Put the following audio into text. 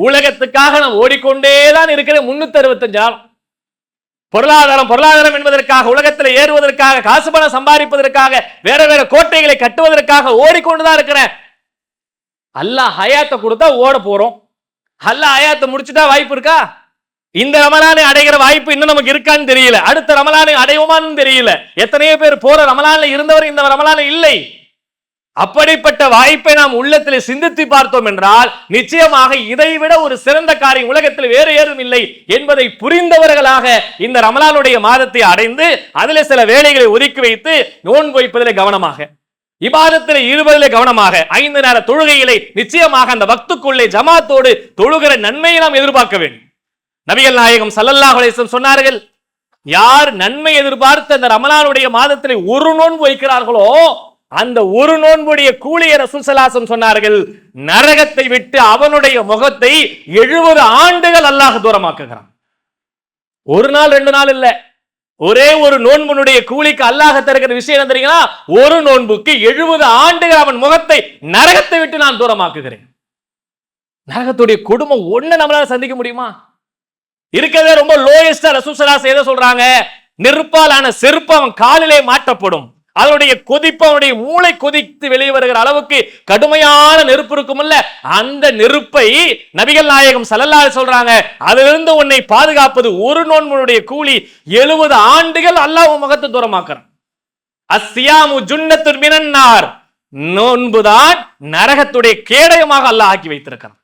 உலகத்துக்காக நாம் ஓடிக்கொண்டேதான் இருக்கிற 365 நாள். பொருளாதாரம் என்பதற்காக, உலகத்தில் ஏறுவதற்காக, காசு பணம் சம்பாதிப்பதற்காக, வேற வேற கோட்டைகளை கட்டுவதற்காக ஓடிக்கொண்டுதான் இருக்கிறேன். அல்லாஹ் ஹயாத்தை கொடுத்தா ஓட போறோம். அல்லாஹ் ஹயாத்தை முடிச்சுட்டா வாய்ப்பு இருக்கா? இந்த ரமலானை அடைகிற வாய்ப்பு இன்னும் நமக்கு இருக்கான்னு தெரியல. அடுத்த ரமலானை அடைவோமான்னு தெரியல. எத்தனையோ பேர் போற ரமலான்ல இருந்தவர் இந்த ரமலான் இல்லை. அப்படிப்பட்ட வாய்ப்பை நாம் உள்ளத்தில் சிந்தித்து பார்த்தோம் என்றால் நிச்சயமாக இதைவிட ஒரு சிறந்த காரியம் உலகத்தில் வேறு ஏதும் இல்லை என்பதை புரிந்தவர்களாக இந்த ரமலானுடைய மாதத்தை அடைந்து அதில் சில வேலைகளை ஒதுக்கி வைத்து நோன்பு வைப்பதில் கவனமாக, இபாதத்தில் ஈடுபதிலே கவனமாக, 5 நேர தொழுகைகளை நிச்சயமாக அந்த வக்துக்குள்ளே ஜமாத்தோடு தொழுகிற நன்மையை நாம் எதிர்பார்க்க வேண்டும். நபிகள் நாயகம் ஸல்லல்லாஹு அலைஹி வஸல்லம் சொன்னார்கள், யார் நன்மை எதிர்பார்த்து அந்த ரமலானுடைய மாதத்தில் ஒரு நோன்பு வைக்கிறார்களோ அந்த ஒரு நோன்புடைய கூலியை ரசூல் ஸல்லல்லாஹு அலைஹி வஸல்லம் சொன்னார்கள், நரகத்தை விட்டு அவனுடைய முகத்தை 70 ஆண்டுகள் அல்லாஹ் தூரமாக்குகிறான். ஒரு நாள் 2 நாள் இல்ல, ஒரே ஒரு நோன்புடைய கூலிக்கு அல்லாஹ் தருகிற விஷயம் என்ன தெரியுங்களா? ஒரு நோன்புக்கு 70 ஆண்டுகள் அவன் முகத்தை நரகத்தை விட்டு நான் தூரமாக்குகிறேன். நரகத்துடைய கொடுமை ஒண்ணு நம்மளால சந்திக்க முடியுமா? இருக்கிறதே ரொம்ப லோயஸ்டா ரசூல் ஸல்லல்லாஹு அலைஹி வஸல்லம் சொல்றாங்க, நெருப்பாலான செருப்பு அவன் காலிலே மாட்டப்படும். அதனுடைய கொதிப்பு அவனுடைய மூளை கொதித்து வெளியே வருகிற அளவுக்கு கடுமையான நெருப்பு இருக்கும்ல, அந்த நெருப்பை நபிகள் நாயகம் ஸல்லல்லாஹு அலைஹி சொல்றாங்க, அதிலிருந்து உன்னை பாதுகாப்பது ஒரு நோன்புடைய கூலி 70 ஆண்டுகள் அல்லாஹ் முகத்தை தூரமாக்குறான். அஸ்ஸியாமு ஜுன்னத்துன் மினன் நார், நோன்புதான் நரகத்துடைய கேடயமாக அல்லாஹ் ஆக்கி வைத்திருக்கிறான்.